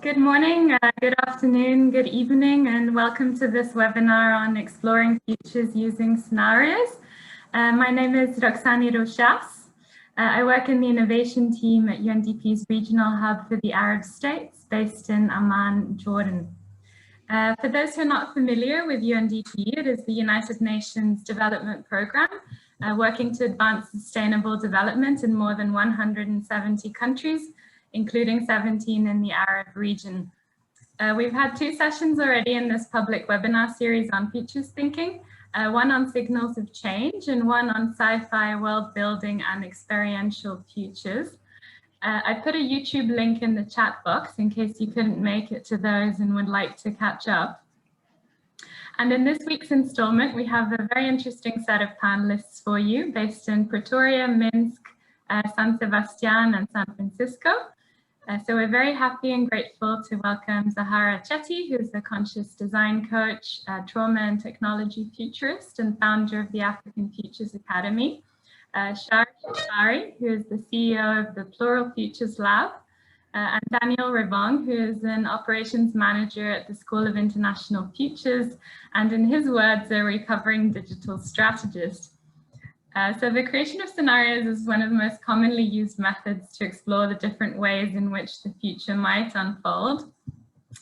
Good morning, good afternoon, good evening, and welcome to this webinar on exploring futures using scenarios. My name is Roxani Rochas. I work in the innovation team at UNDP's regional hub for the Arab states based in Amman, Jordan. For those who are not familiar with UNDP, it is the United Nations Development Programme working to advance sustainable development in more than 170 countries, including 17 in the Arab region. We've had 2 sessions already in this public webinar series on futures thinking, one on signals of change and one on sci-fi world building and experiential futures. I put a YouTube link in the chat box in case you couldn't make it to those and would like to catch up. And in this week's installment, we have a very interesting set of panelists for you based in Pretoria, Minsk, San Sebastian and San Francisco. So we're very happy and grateful to welcome Zahara Chetty, who's a conscious design coach, trauma and technology futurist and founder of the African Futures Academy. Shar, who is the CEO of the Plural Futures Lab, and Daniel Riveong, who is an operations manager at the School of International Futures, and in his words, a recovering digital strategist. So the creation of scenarios is one of the most commonly used methods to explore the different ways in which the future might unfold.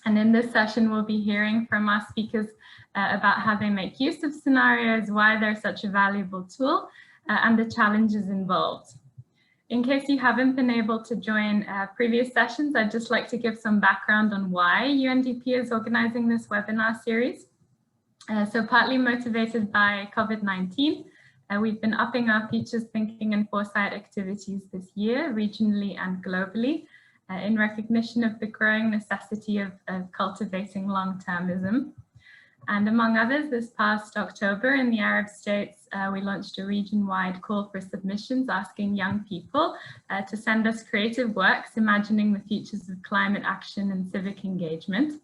And in this session, we'll be hearing from our speakers about how they make use of scenarios, why they're such a valuable tool, and the challenges involved. In case you haven't been able to join previous sessions, I'd just like to give some background on why UNDP is organizing this webinar series. So partly motivated by COVID-19, we've been upping our futures thinking and foresight activities this year, regionally and globally, in recognition of the growing necessity of cultivating long-termism. And among others, this past October in the Arab states, we launched a region-wide call for submissions asking young people to send us creative works imagining the futures of climate action and civic engagement.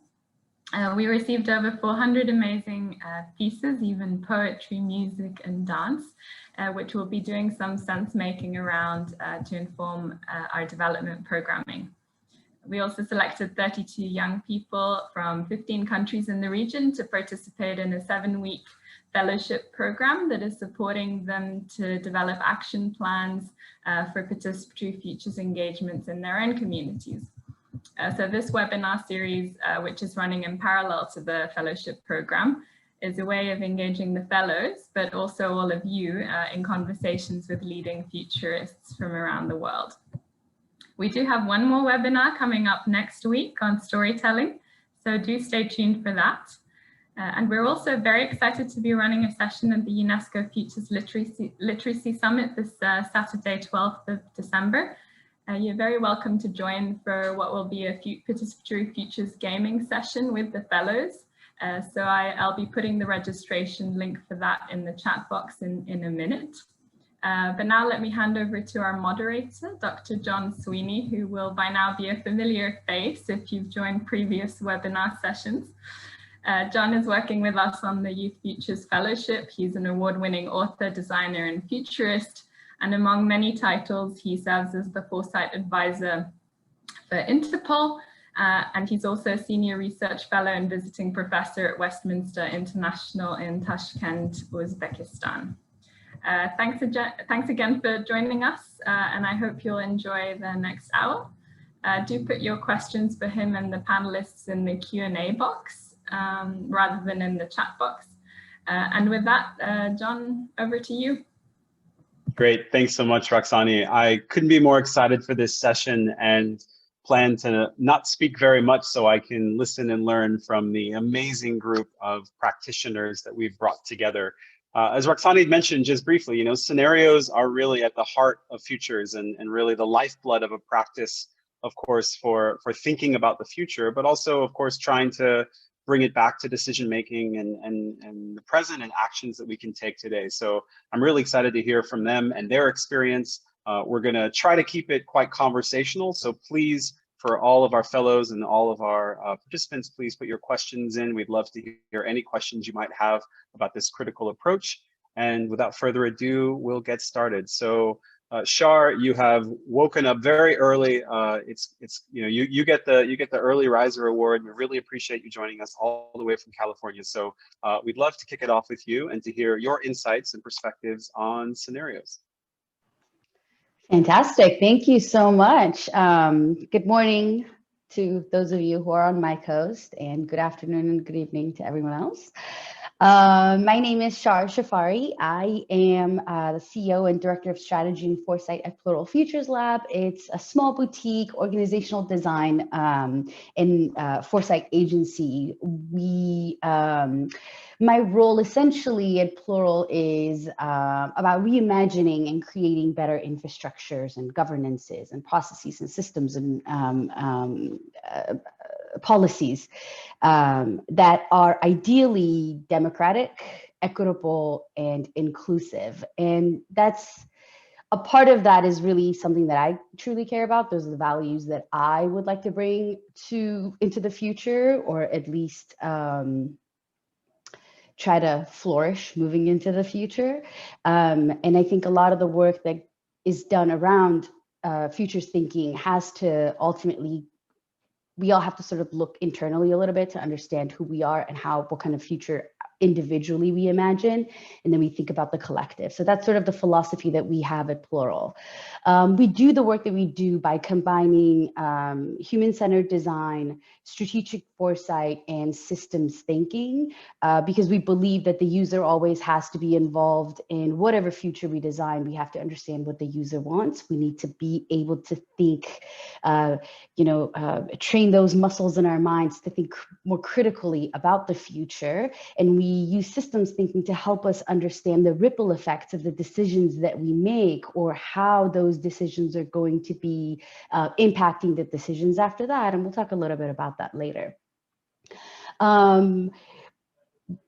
We received over 400 amazing pieces, even poetry, music and dance, which we'll be doing some sense making around to inform our development programming. We also selected 32 young people from 15 countries in the region to participate in a 7-week fellowship program that is supporting them to develop action plans for participatory futures engagements in their own communities. So this webinar series, which is running in parallel to the fellowship program, is a way of engaging the fellows, but also all of you in conversations with leading futurists from around the world. We do have one more webinar coming up next week on storytelling, so do stay tuned for that. And we're also very excited to be running a session at the UNESCO Futures Literacy Summit this Saturday, 12th of December. You're very welcome to join for what will be a participatory futures gaming session with the fellows. So I'll be putting the registration link for that in the chat box in a minute. But now let me hand over to our moderator, Dr. John Sweeney, who will by now be a familiar face if you've joined previous webinar sessions. John is working with us on the Youth Futures Fellowship. He's an award-winning author, designer, and futurist. And among many titles, he serves as the Foresight Advisor for Interpol. And he's also a senior research fellow and visiting professor at Westminster International in Tashkent, Uzbekistan. Thanks again for joining us, and I hope you'll enjoy the next hour. Do put your questions for him and the panelists in the Q&A box rather than in the chat box. And with that, John, over to you. Great, thanks so much, Roxani. I couldn't be more excited for this session and plan to not speak very much so I can listen and learn from the amazing group of practitioners that we've brought together. As Roxani mentioned just briefly, scenarios are really at the heart of futures and really the lifeblood of a practice, of course, for thinking about the future, but also, of course, trying to bring it back to decision making and the present and actions that we can take today. So I'm really excited to hear from them and their experience. We're going to try to keep it quite conversational. So please, for all of our fellows and all of our participants, please put your questions in. We'd love to hear any questions you might have about this critical approach. And without further ado, we'll get started. So Shar, you have woken up very early. You get the early riser award. We really appreciate you joining us all the way from California. So we'd love to kick it off with you and to hear your insights and perspectives on scenarios. Fantastic. Thank you so much. Good morning to those of you who are on my coast, and good afternoon and good evening to everyone else. My name is Shar Shahfari. I am the CEO and Director of Strategy and Foresight at Plural Futures Lab. It's a small boutique organizational design and foresight agency. My role essentially at Plural is about reimagining and creating better infrastructures and governances and processes and systems and policies that are ideally democratic, equitable, and inclusive. And that's a part of that is really something that I truly care about. Those are the values that I would like to bring into the future, or at least try to flourish moving into the future. And I think a lot of the work that is done around futures thinking has to ultimately, we all have to sort of look internally a little bit to understand who we are and what kind of future individually we imagine, and then we think about the collective. So that's sort of the philosophy that we have at Plural. We do the work that we do by combining human-centered design, strategic foresight, and systems thinking, because we believe that the user always has to be involved in whatever future we design. We have to understand what the user wants. We need to be able to think, train those muscles in our minds to think more critically about the future. And we use systems thinking to help us understand the ripple effects of the decisions that we make, or how those decisions are going to be impacting the decisions after that. And we'll talk a little bit about that later.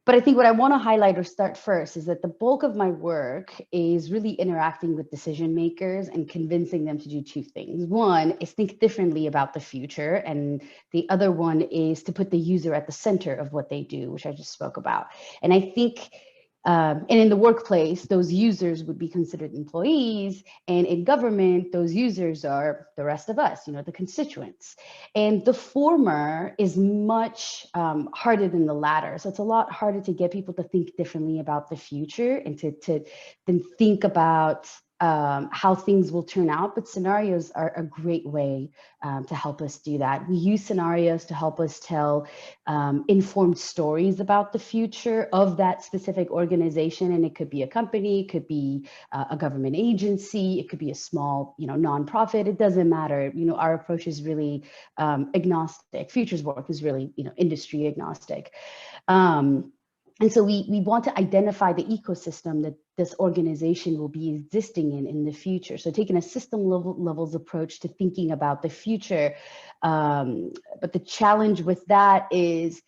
But I think what I want to highlight or start first is that the bulk of my work is really interacting with decision makers and convincing them to do two things. One is think differently about the future, and the other one is to put the user at the center of what they do, which I just spoke about. And I think and in the workplace, those users would be considered employees, and in government, those users are the rest of us, the constituents. And the former is much harder than the latter. So it's a lot harder to get people to think differently about the future and to then think about how things will turn out, but scenarios are a great way to help us do that. We use scenarios to help us tell informed stories about the future of that specific organization, and it could be a company, it could be a government agency, it could be a small, nonprofit. It doesn't matter. Our approach is really agnostic. Futures work is really, industry agnostic. And so we want to identify the ecosystem that this organization will be existing in the future. So taking a system levels approach to thinking about the future. But the challenge with that is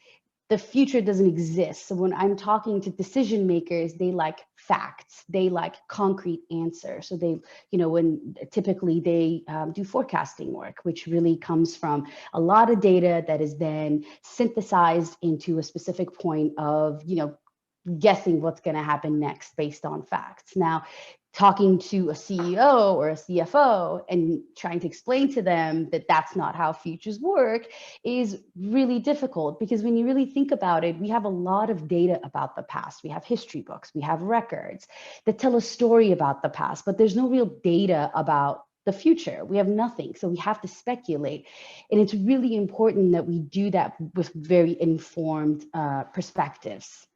the future doesn't exist. So when I'm talking to decision makers, they like facts, they like concrete answers. So they, when typically they do forecasting work, which really comes from a lot of data that is then synthesized into a specific point of, guessing what's going to happen next based on facts. Now, talking to a CEO or a CFO and trying to explain to them that that's not how futures work is really difficult, because when you really think about it, we have a lot of data about the past. We have history books, we have records that tell a story about the past, but there's no real data about the future. We have nothing. So we have to speculate. And it's really important that we do that with very informed perspectives.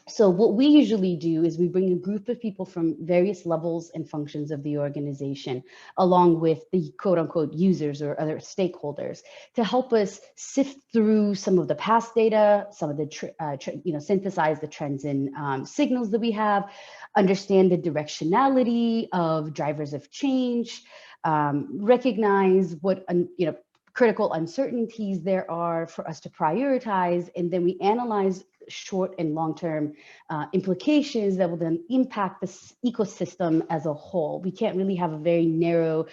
So what we usually do is we bring a group of people from various levels and functions of the organization, along with the quote unquote users or other stakeholders, to help us sift through some of the past data, some of the, synthesize the trends and signals that we have, understand the directionality of drivers of change, recognize what, critical uncertainties there are for us to prioritize, and then we analyze short and long-term implications that will then impact this ecosystem as a whole. We can't really have a very narrow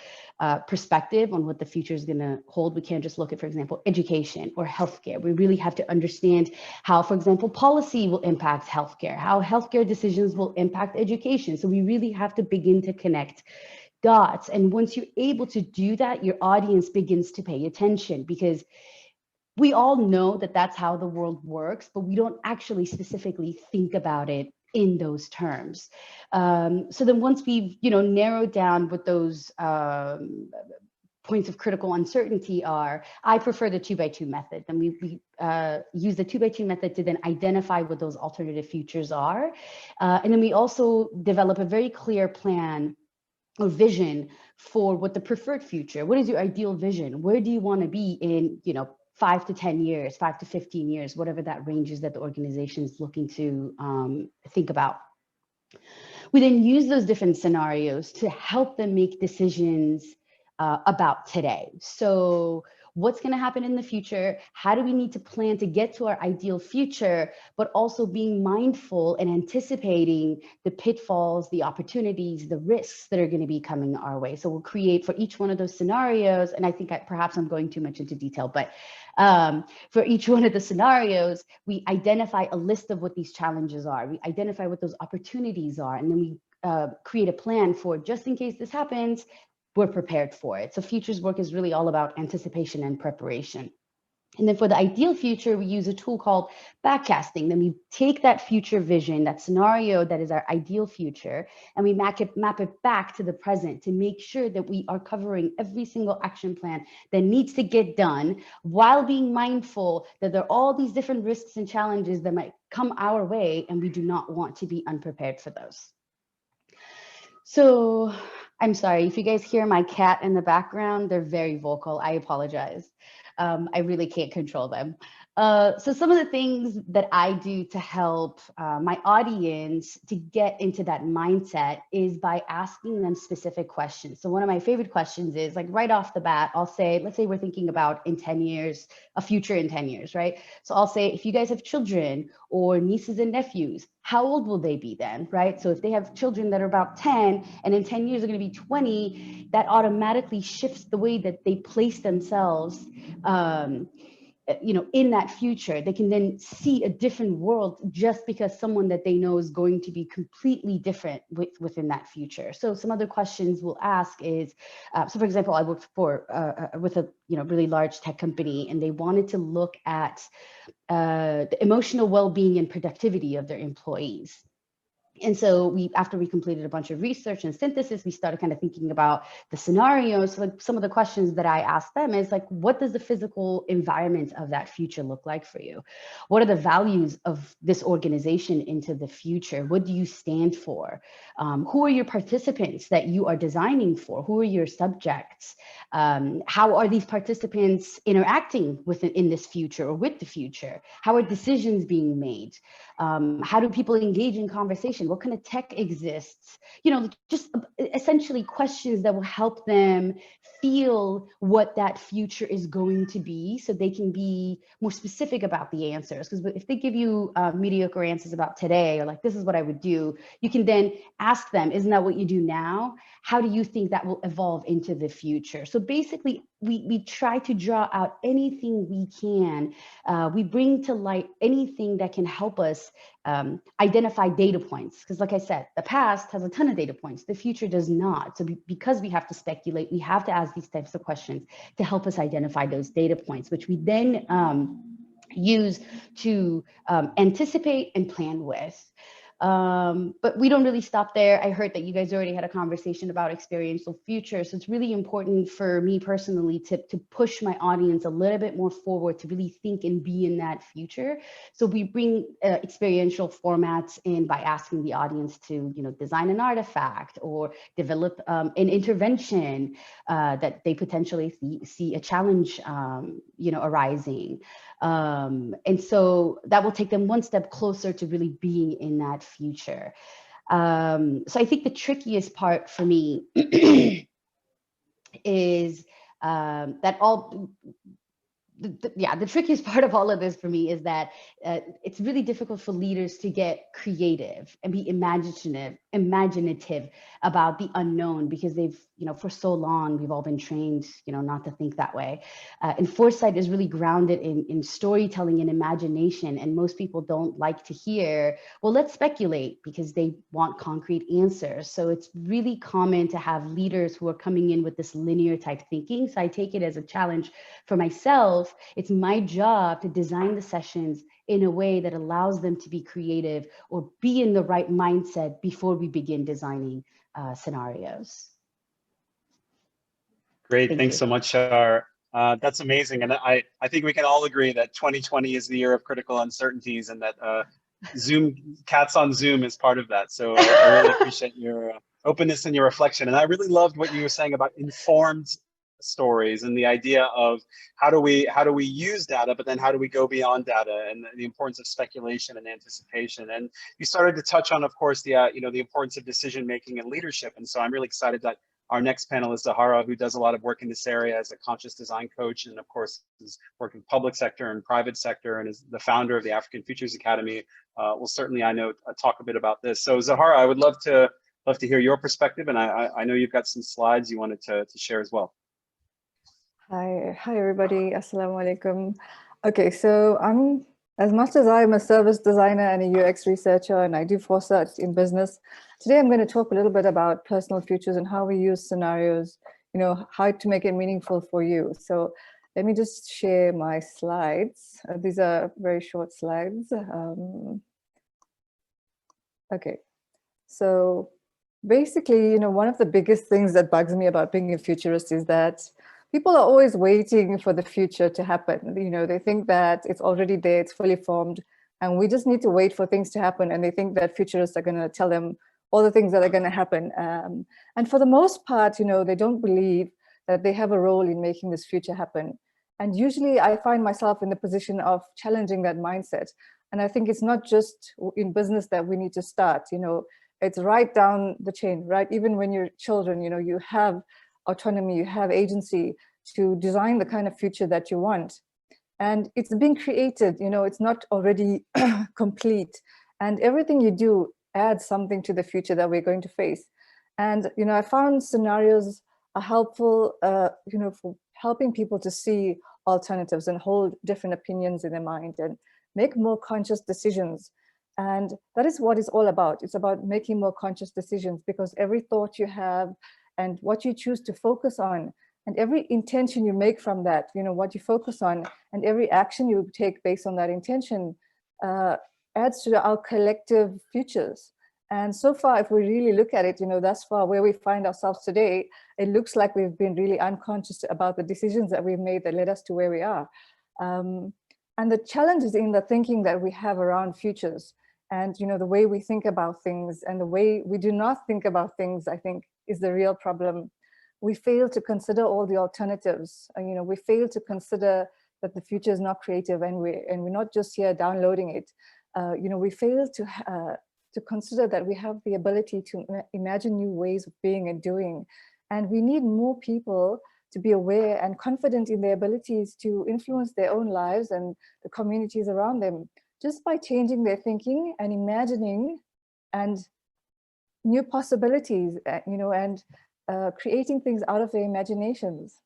perspective on what the future is going to hold. We can't just look at, for example, education or healthcare. We really have to understand how, for example, policy will impact healthcare, how healthcare decisions will impact education. So we really have to begin to connect dots. And once you're able to do that, your audience begins to pay attention, because we all know that that's how the world works, but we don't actually specifically think about it in those terms. So then once we've, narrowed down what those points of critical uncertainty are, I prefer the 2x2 method. And we use the 2x2 method to then identify what those alternative futures are. And then we also develop a very clear plan or vision for what the preferred future, what is your ideal vision? Where do you want to be in, 5 to 10 years, 5 to 15 years, whatever that range is that the organization is looking to think about. We then use those different scenarios to help them make decisions about today. So what's going to happen in the future? How do we need to plan to get to our ideal future, but also being mindful and anticipating the pitfalls, the opportunities, the risks that are going to be coming our way. So we'll create for each one of those scenarios, and I think perhaps I'm going too much into detail, but for each one of the scenarios, we identify a list of what these challenges are. We identify what those opportunities are, and then we create a plan for just in case this happens, we're prepared for it. So futures work is really all about anticipation and preparation. And then for the ideal future, we use a tool called backcasting. Then we take that future vision, that scenario that is our ideal future, and we map it back to the present to make sure that we are covering every single action plan that needs to get done, while being mindful that there are all these different risks and challenges that might come our way, and we do not want to be unprepared for those. So I'm sorry, if you guys hear my cat in the background, they're very vocal. I apologize. I really can't control them. So some of the things that I do to help my audience to get into that mindset is by asking them specific questions. So one of my favorite questions is, like, right off the bat, I'll say, let's say we're thinking about in 10 years, a future in 10 years, right? So I'll say, if you guys have children or nieces and nephews, how old will they be then, right? So if they have children that are about 10 and in 10 years are going to be 20, that automatically shifts the way that they place themselves in that future. They can then see a different world just because someone that they know is going to be completely different within that future. So some other questions we'll ask is, so for example, I worked with a really large tech company, and they wanted to look at the emotional well-being and productivity of their employees. And so after we completed a bunch of research and synthesis, we started kind of thinking about the scenarios. So like some of the questions that I asked them is like, what does the physical environment of that future look like for you? What are the values of this organization into the future? What do you stand for? Who are your participants that you are designing for? Who are your subjects? How are these participants interacting in this future or with the future? How are decisions being made? How do people engage in conversation? What kind of tech exists? Just essentially questions that will help them feel what that future is going to be, so they can be more specific about the answers. Because if they give you mediocre answers about today, or like, this is what I would do, you can then ask them, isn't that what you do now? How do you think that will evolve into the future? So basically, we try to draw out anything we can. We bring to light anything that can help us identify data points. Because like I said, the past has a ton of data points. The future does not. So because we have to speculate, we have to ask these types of questions to help us identify those data points, which we then use to anticipate and plan with. But we don't really stop there. I heard that you guys already had a conversation about experiential future. So it's really important for me personally to push my audience a little bit more forward, to really think and be in that future. So we bring experiential formats in by asking the audience to, design an artifact or develop an intervention that they potentially see a challenge, arising. And so that will take them one step closer to really being in that future. So I think the trickiest part for me is the trickiest part of all of this for me is that it's really difficult for leaders to get creative and be imaginative imaginative about the unknown, because they've, for so long, we've all been trained, not to think that way. And Foresight is really grounded in storytelling and imagination. And most people don't like to hear, well, let's speculate, because they want concrete answers. So it's really common to have leaders who are coming in with this linear type thinking. So I take it as a challenge for myself. It's my job to design the sessions in a way that allows them to be creative or be in the right mindset before we begin designing scenarios. Great, thanks so much, Shar. That's amazing. And I think we can all agree that 2020 is the year of critical uncertainties, and that cats on Zoom is part of that. So I really appreciate your openness and your reflection. And I really loved what you were saying about informed stories and the idea of how do we use data, but then how do we go beyond data, and the importance of speculation and anticipation. And you started to touch on, of course, the the importance of decision making and leadership. And so I'm really excited that our next panelist, Zahara, who does a lot of work in this area as a conscious design coach, and of course is working public sector and private sector, and is the founder of the African Futures Academy, will certainly, I know, talk a bit about this. So Zahara, I would love to hear your perspective, and I know you've got some slides you wanted to share as well. Hi everybody, Assalamu alaikum. Okay, so as much as I'm a service designer and a UX researcher, and I do Foresight in business, today I'm going to talk a little bit about personal futures and how we use scenarios, how to make it meaningful for you. So let me just share my slides. These are very short slides. Okay, so basically, one of the biggest things that bugs me about being a futurist is that people are always waiting for the future to happen. They think that it's already there, it's fully formed, and we just need to wait for things to happen. And they think that futurists are going to tell them all the things that are going to happen. And for the most part, they don't believe that they have a role in making this future happen. And usually I find myself in the position of challenging that mindset. And I think it's not just in business that we need to start, it's right down the chain, right? Even when you're children, you have autonomy, you have agency to design the kind of future that you want. And it's being created, it's not already complete. And everything you do adds something to the future that we're going to face. And, I found scenarios are helpful, for helping people to see alternatives and hold different opinions in their mind and make more conscious decisions. And that is what it's all about. It's about making more conscious decisions, because every thought you have and what you choose to focus on, and every intention you make from that, what you focus on, and every action you take based on that intention adds to our collective futures. And so far, if we really look at it, thus far where we find ourselves today, it looks like we've been really unconscious about the decisions that we've made that led us to where we are. And the challenge is in the thinking that we have around futures, and the way we think about things and the way we do not think about things, I think, is the real problem. We fail to consider all the alternatives. We fail to consider that the future is not creative, and we're not just here downloading it. We fail to consider that we have the ability to imagine new ways of being and doing. And we need more people to be aware and confident in their abilities to influence their own lives and the communities around them, just by changing their thinking and imagining and new possibilities, and creating things out of their imaginations.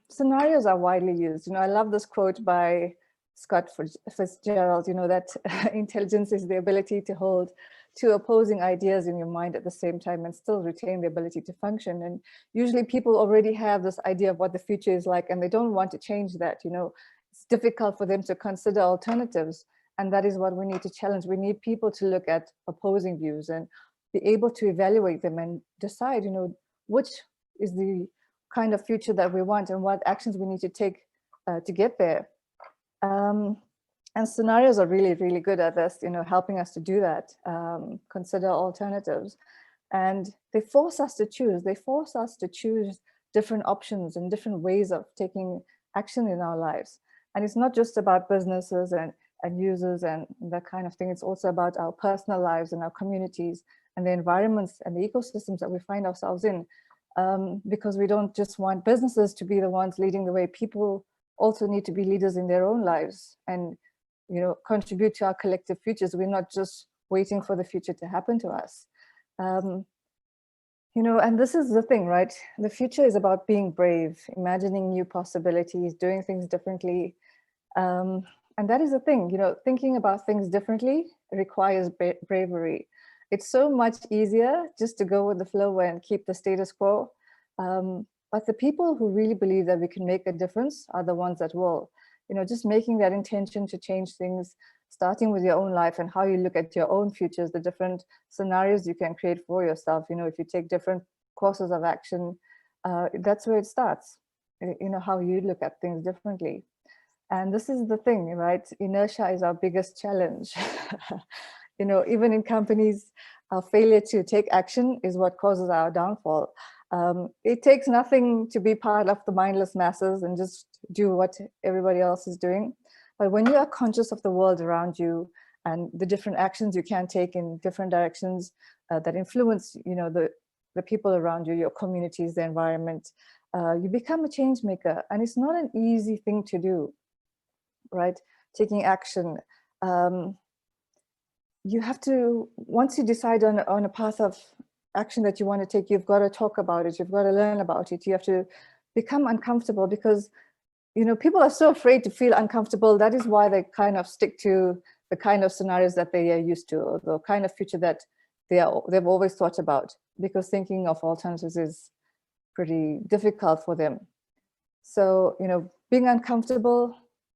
Scenarios are widely used. I love this quote by Scott Fitzgerald, that intelligence is the ability to hold two opposing ideas in your mind at the same time and still retain the ability to function. And usually people already have this idea of what the future is like, and they don't want to change that. It's difficult for them to consider alternatives. And that is what we need to challenge. We need people to look at opposing views and be able to evaluate them and decide, which is the kind of future that we want and what actions we need to take to get there. And scenarios are really, really good at this, helping us to do that, consider alternatives. And they force us to choose. They force us to choose different options and different ways of taking action in our lives. And it's not just about businesses and users and that kind of thing. It's also about our personal lives and our communities and the environments and the ecosystems that we find ourselves in. Because we don't just want businesses to be the ones leading the way. People also need to be leaders in their own lives and contribute to our collective futures. We're not just waiting for the future to happen to us. You know, and this is the thing, right? The future is about being brave, imagining new possibilities, doing things differently. And that is the thing, you know, thinking about things differently requires bravery. It's so much easier just to go with the flow and keep the status quo. But the people who really believe that we can make a difference are the ones that will, you know, just making that intention to change things, starting with your own life and how you look at your own futures, the different scenarios you can create for yourself. You know, if you take different courses of action, that's where it starts, you know, how you look at things differently. And this is the thing, right? Inertia is our biggest challenge. You know, even in companies, our failure to take action is what causes our downfall. It takes nothing to be part of the mindless masses and just do what everybody else is doing. But when you are conscious of the world around you and the different actions you can take in different directions that influence, you know, the people around you, your communities, the environment, you become a change maker. And it's not an easy thing to do, right? Taking action. You have to, once you decide on a path of action that you want to take, you've got to talk about it. You've got to learn about it. You have to become uncomfortable because, you know, people are so afraid to feel uncomfortable. That is why they kind of stick to the kind of scenarios that they are used to, or the kind of future that they've always thought about, because thinking of alternatives is pretty difficult for them. So, you know, being uncomfortable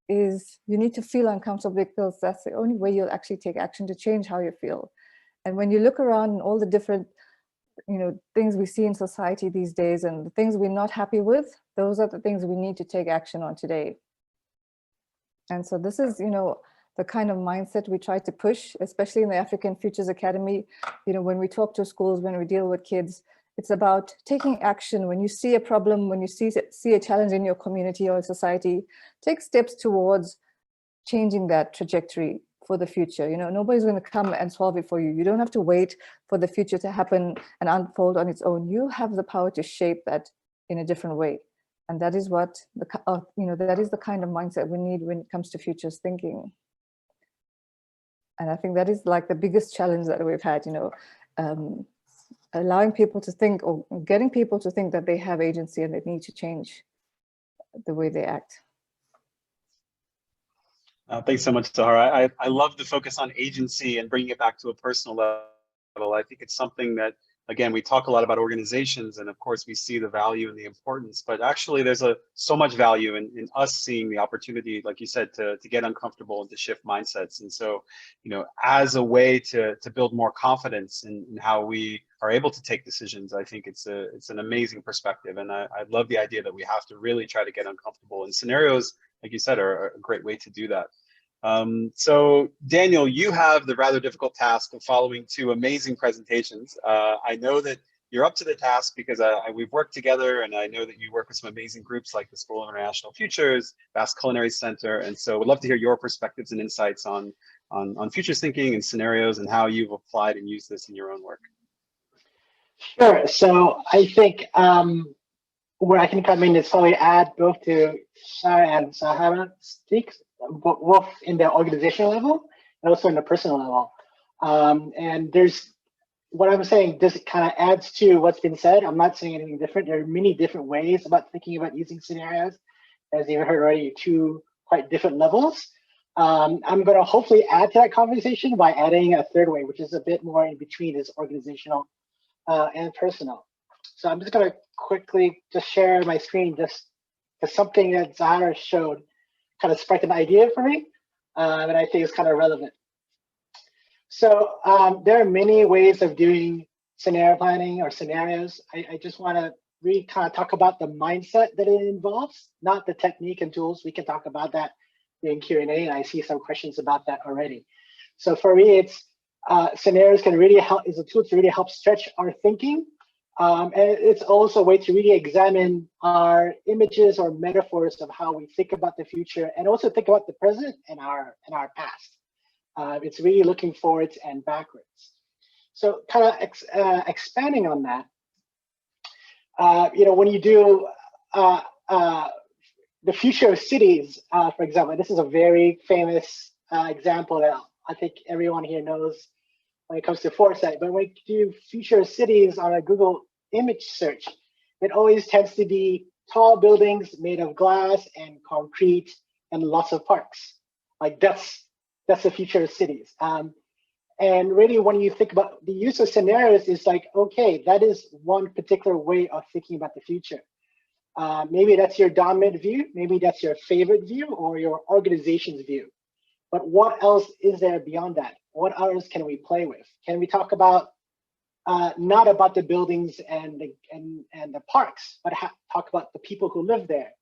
is, you need to feel uncomfortable because that's the only way you'll actually take action to change how you feel. And when you look around and all the different, you know, things we see in society these days and the things we're not happy with, those are the things we need to take action on today. And so this is, you know, the kind of mindset we try to push, especially in the African Futures Academy. You know, when we talk to schools, when we deal with kids, it's about taking action. When you see a problem, when you see a challenge in your community or society, take steps towards changing that trajectory for the future. You know, nobody's going to come and solve it for you. You don't have to wait for the future to happen and unfold on its own. You have the power to shape that in a different way. And that is what, you know, that is the kind of mindset we need when it comes to futures thinking. And I think that is like the biggest challenge that we've had, you know, allowing people to think, or getting people to think that they have agency and they need to change the way they act. Thanks so much, Zahara. I love the focus on agency and bringing it back to a personal level. I think it's something that, again, we talk a lot about organizations, and of course we see the value and the importance, but actually there's so much value in us seeing the opportunity, like you said, to get uncomfortable and to shift mindsets. And so, you know, as a way to build more confidence in how we are able to take decisions, I think it's an amazing perspective. And I love the idea that we have to really try to get uncomfortable, and scenarios, like you said, are a great way to do that. So Daniel, you have the rather difficult task of following two amazing presentations. I know that you're up to the task because we've worked together, and I know that you work with some amazing groups like the School of International Futures, Basque Culinary Center, and so we'd love to hear your perspectives and insights on futures thinking and scenarios and how you've applied and used this in your own work. Sure. So I think where I can come in is probably add both to Shar and Zahara's speaks, both in the organizational level and also in the personal level. And there's, what I'm saying, this kind of adds to what's been said. I'm not saying anything different. There are many different ways about thinking about using scenarios. As you heard already, two quite different levels. I'm going to hopefully add to that conversation by adding a third way, which is a bit more in between, is organizational and personal. So I'm just going to quickly just share my screen, just because something that Zahara showed kind of sparked an idea for me, and I think it's kind of relevant. So there are many ways of doing scenario planning or scenarios. I just want to really kind of talk about the mindset that it involves, not the technique and tools. We can talk about that in Q&A, and I see some questions about that already. So for me, it's scenarios can really help, is a tool to really help stretch our thinking. And it's also a way to really examine our images or metaphors of how we think about the future, and also think about the present and our past. It's really looking forwards and backwards. So kind of expanding on that, you know, when you do the future of cities, for example, this is a very famous example that I think everyone here knows when it comes to Foresight. But when you do future cities on a Google image search, it always tends to be tall buildings made of glass and concrete and lots of parks. Like that's the future of cities. And really, when you think about the use of scenarios, is like, okay, that is one particular way of thinking about the future. Maybe that's your dominant view, maybe that's your favorite view or your organization's view. But what else is there beyond that? What others can we play with? Can we talk about not about the buildings and the parks, but talk about the people who live there?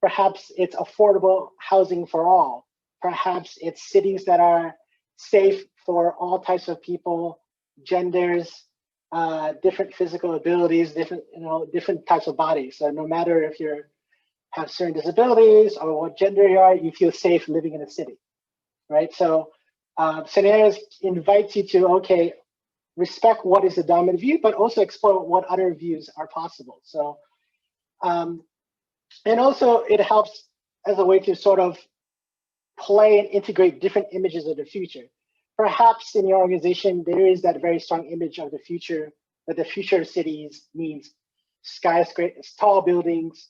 Perhaps it's affordable housing for all. Perhaps it's cities that are safe for all types of people, genders, different physical abilities, different types of bodies. So no matter if you have certain disabilities or what gender you are, you feel safe living in a city, right? So scenarios invite you to, okay, respect what is the dominant view, but also explore what other views are possible. So, and also it helps as a way to sort of play and integrate different images of the future. Perhaps in your organization, there is that very strong image of the future, that the future of cities means skyscrapers, tall buildings,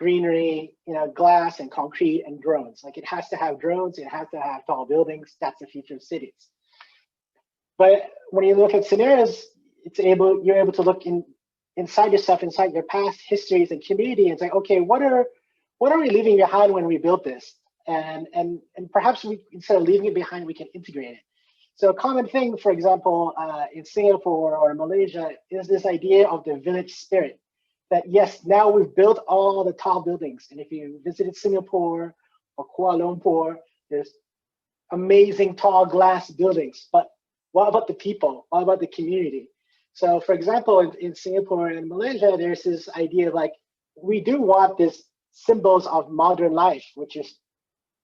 greenery, glass and concrete and drones. Like it has to have drones, it has to have tall buildings. That's the future of cities. But when you look at scenarios, you're able to look inside yourself, inside your past histories and community, and say, okay, what are we leaving behind when we built this? And perhaps instead of leaving it behind, we can integrate it. So a common thing, for example, in Singapore or Malaysia, is this idea of the village spirit. That yes, now we've built all the tall buildings, and if you visited Singapore or Kuala Lumpur, there's amazing tall glass buildings. But what about the people? What about the community? So, for example, in Singapore and Malaysia, there's this idea of like, we do want these symbols of modern life, which is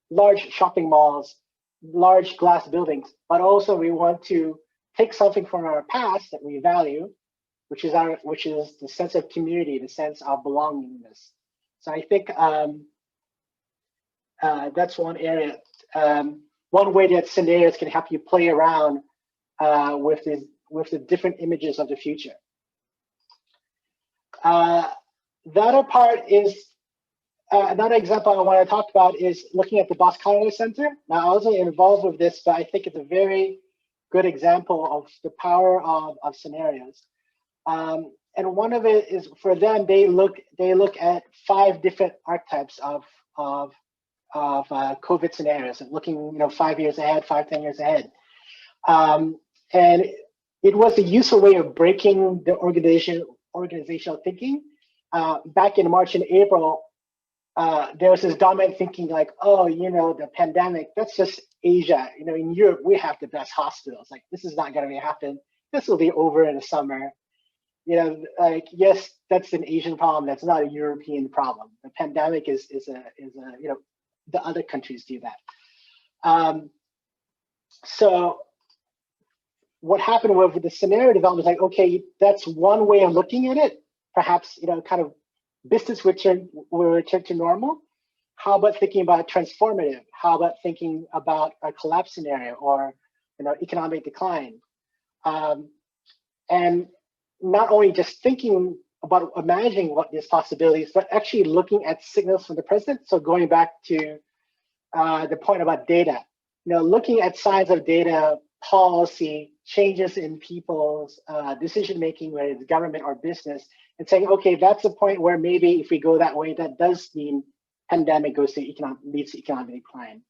large shopping malls, large glass buildings, but also we want to take something from our past that we value, which is the sense of community, the sense of belongingness. So I think that's one area. One way that scenarios can help you play around with the different images of the future. The other part is, another example I want to talk about is looking at the Boscano Center. Now, I wasn't involved with this, but I think it's a very good example of the power of scenarios. And one of it is, for them, they look at 5 different archetypes of COVID scenarios, looking 5 years ahead, 5-10 years ahead. And it was a useful way of breaking the organizational thinking. Back in March and April, there was this dominant thinking like, oh, the pandemic, that's just Asia. In Europe, we have the best hospitals. Like, this is not going to happen. This will be over in the summer. Like, yes, that's an Asian problem. That's not a European problem. The pandemic is the other countries do that. So what happened with the scenario development is like, okay, that's one way of looking at it. Perhaps, kind of business will return to normal. How about thinking about transformative? How about thinking about a collapse scenario or economic decline? And not only just thinking about imagining what these possibilities, but actually looking at signals from the present. So going back to the point about data, looking at signs of data, policy, changes in people's decision-making, whether it's government or business, and saying, okay, that's a point where maybe if we go that way, that does mean pandemic leads to economic decline.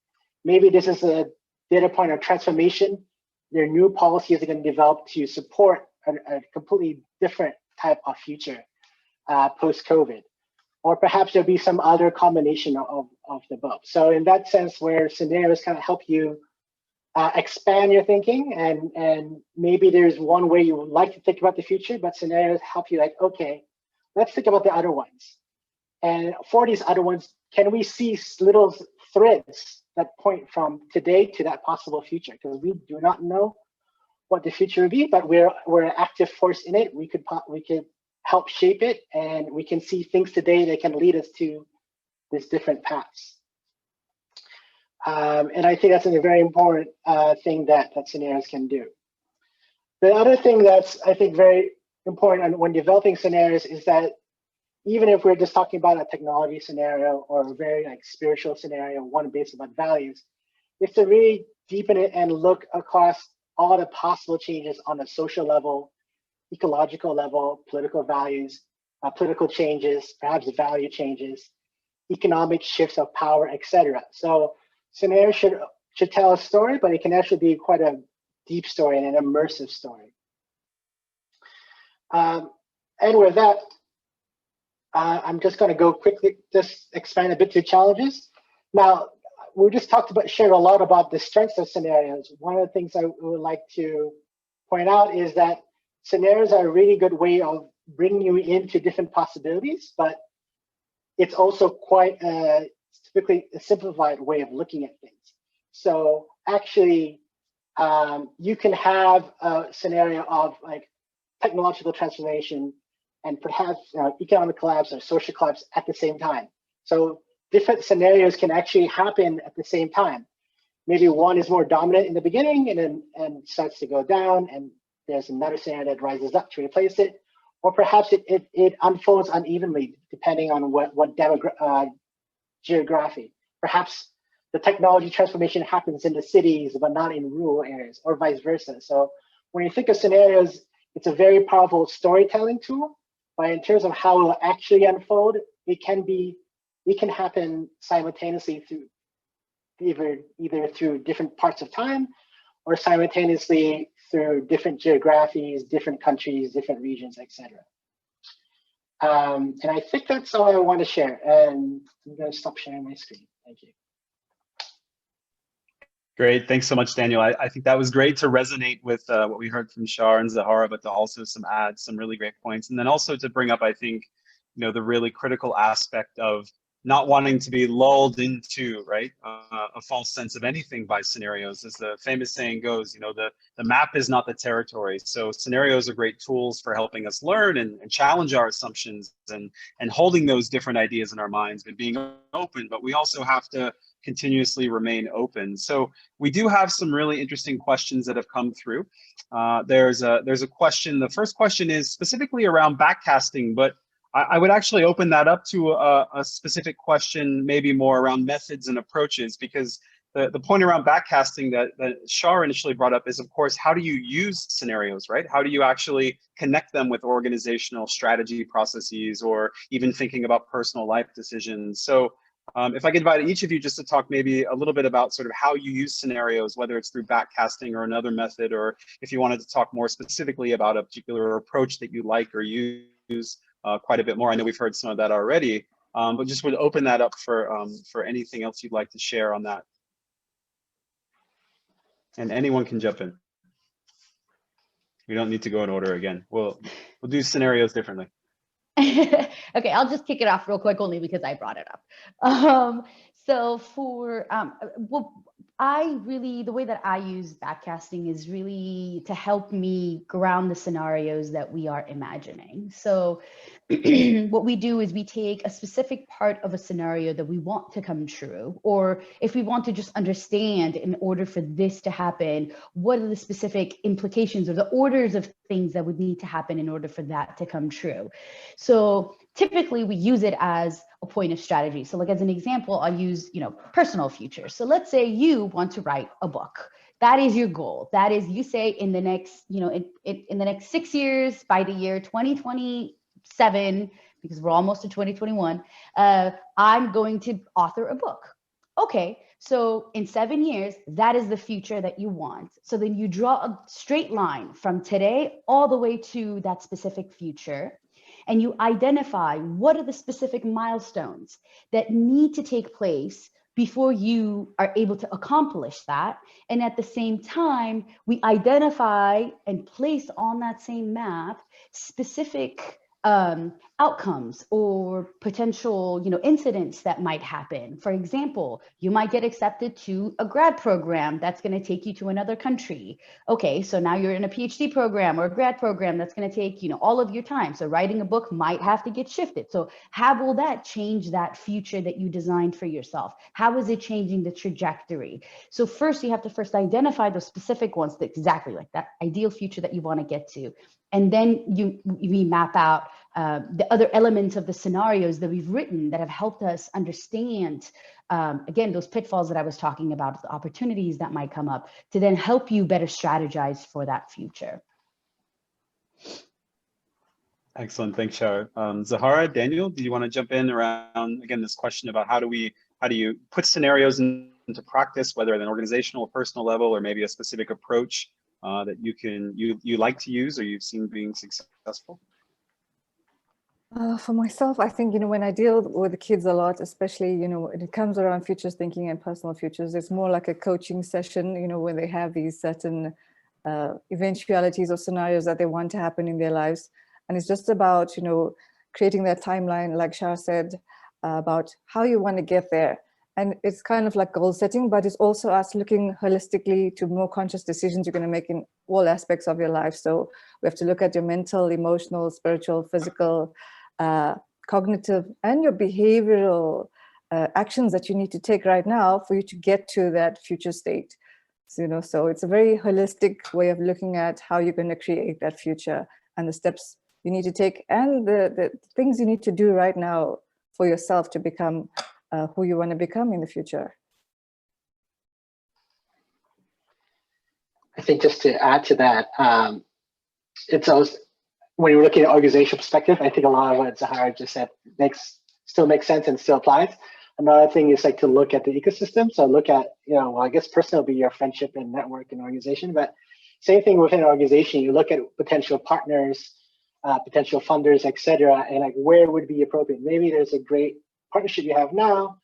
Maybe this is a data point of transformation. There are new policies are going to develop to support a completely different type of future post-COVID. Or perhaps there'll be some other combination of the both. So in that sense, where scenarios kind of help you expand your thinking, and maybe there's one way you would like to think about the future, but scenarios help you like, okay, let's think about the other ones. And for these other ones, can we see little threads that point from today to that possible future? Because we do not know what the future will be, but we're an active force in it. We could help shape it, and we can see things today that can lead us to these different paths. And I think that's a very important thing that scenarios can do. The other thing that's, I think, very important when developing scenarios is that even if we're just talking about a technology scenario or a very like spiritual scenario, one based on values, is to really deepen it and look across all the possible changes on a social level, ecological level, political values, political changes, perhaps value changes, economic shifts of power, etc. So scenarios should tell a story, but it can actually be quite a deep story and an immersive story. And with that, I'm just going to go quickly, just expand a bit to challenges. Now, we just shared a lot about the strengths of scenarios. One of the things I would like to point out is that scenarios are a really good way of bringing you into different possibilities, but it's also quite typically a simplified way of looking at things. So actually, you can have a scenario of like technological transformation and perhaps economic collapse or social collapse at the same time. So different scenarios can actually happen at the same time. Maybe one is more dominant in the beginning and starts to go down, and there's another scenario that rises up to replace it. Or perhaps it unfolds unevenly depending on what geography. Perhaps the technology transformation happens in the cities but not in rural areas, or vice versa. So when you think of scenarios, it's a very powerful storytelling tool. But in terms of how it will actually unfold, it can happen simultaneously through either through different parts of time or simultaneously through different geographies, different countries, different regions, etc. And I think that's all I want to share. And I'm going to stop sharing my screen. Thank you. Great, thanks so much, Daniel. I think that was great to resonate with what we heard from Shar and Zahara, but to also add some really great points. And then also to bring up, I think, the really critical aspect of not wanting to be lulled into, right, a false sense of anything by scenarios. As the famous saying goes, the map is not the territory. So scenarios are great tools for helping us learn and challenge our assumptions and holding those different ideas in our minds and being open, but we also have to continuously remain open. So we do have some really interesting questions that have come through. There's a question. The first question is specifically around backcasting, but I would actually open that up to a specific question, maybe more around methods and approaches, because the point around backcasting that Shar initially brought up is, of course, how do you use scenarios, right? How do you actually connect them with organizational strategy processes or even thinking about personal life decisions? So if I could invite each of you just to talk maybe a little bit about sort of how you use scenarios, whether it's through backcasting or another method, or if you wanted to talk more specifically about a particular approach that you like or use quite a bit more. I know we've heard some of that already, but just would open that up for anything else you'd like to share on that. And anyone can jump in. We don't need to go in order again. We'll do scenarios differently. Okay, I'll just kick it off real quick, only because I brought it up. So for, the way that I use backcasting is really to help me ground the scenarios that we are imagining. So what we do is we take a specific part of a scenario that we want to come true, or if we want to just understand in order for this to happen, what are the specific implications or the orders of things that would need to happen in order for that to come true. So typically we use it as a point of strategy. So like as an example, I'll use, personal future. So let's say you want to write a book. That is your goal. That is, you say in the next, in the next 6 years, by the year 2027, because we're almost to 2021, I'm going to author a book. Okay, so in 7 years, that is the future that you want. So then you draw a straight line from today all the way to that specific future. And you identify what are the specific milestones that need to take place before you are able to accomplish that. And at the same time, we identify and place on that same map specific outcomes or potential, incidents that might happen. For example, you might get accepted to a grad program that's going to take you to another country. Okay, so now you're in a PhD program or a grad program that's going to take, all of your time. So writing a book might have to get shifted. So how will that change that future that you designed for yourself? How is it changing the trajectory? So first, you have to first identify those specific ones, that exactly like that ideal future that you want to get to. And then we map out the other elements of the scenarios that we've written that have helped us understand, again, those pitfalls that I was talking about, the opportunities that might come up to then help you better strategize for that future. Excellent, thanks, Shar. Zahara, Daniel, do you want to jump in around, again, this question about how do you put scenarios into practice, whether at an organizational or personal level, or maybe a specific approach that you like to use or you've seen being successful? For myself, I think, when I deal with the kids a lot, especially, when it comes around futures thinking and personal futures, it's more like a coaching session, when they have these certain eventualities or scenarios that they want to happen in their lives. And it's just about, creating that timeline, like Shar said, about how you want to get there. And it's kind of like goal setting, but it's also us looking holistically to more conscious decisions you're going to make in all aspects of your life. So we have to look at your mental, emotional, spiritual, physical, cognitive, and your behavioral actions that you need to take right now for you to get to that future state. So, so it's a very holistic way of looking at how you're going to create that future and the steps you need to take and the things you need to do right now for yourself to become who you want to become in the future. I think just to add to that, it's always, when you're looking at organizational perspective, I think a lot of what Zahara just said still makes sense and still applies. Another thing is like to look at the ecosystem. So look at, well, I guess personal will be your friendship and network and organization, but same thing within an organization, you look at potential partners, potential funders, et cetera, and like where would be appropriate. Maybe there's a great partnership you have now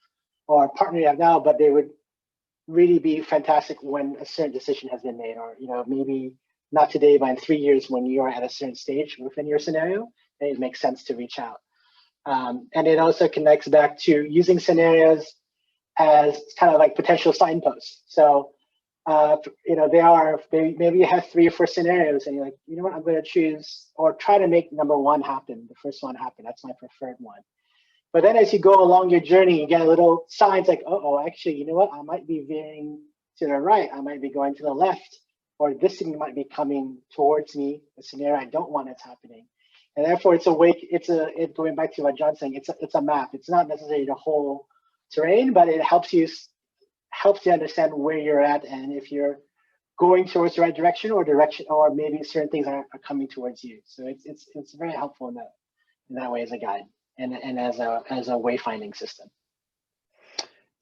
or a partner you have now, but they would really be fantastic when a certain decision has been made, or maybe not today, but in 3 years when you are at a certain stage within your scenario, then it makes sense to reach out. And it also connects back to using scenarios as kind of like potential signposts. So, maybe you have 3 or 4 scenarios and you're like, you know what, I'm going to choose or try to make number 1 happen, the first one happen. That's my preferred one. But then as you go along your journey, you get a little signs like, oh, actually, you know what, I might be veering to the right. I might be going to the left, or this thing might be coming towards me, a scenario I don't want that's happening. And therefore, it's going back to what John's saying, it's a map. It's not necessarily the whole terrain, but it helps you understand where you're at and if you're going towards the right direction, or maybe certain things are coming towards you. So it's very helpful in that way as a guide and as a wayfinding system.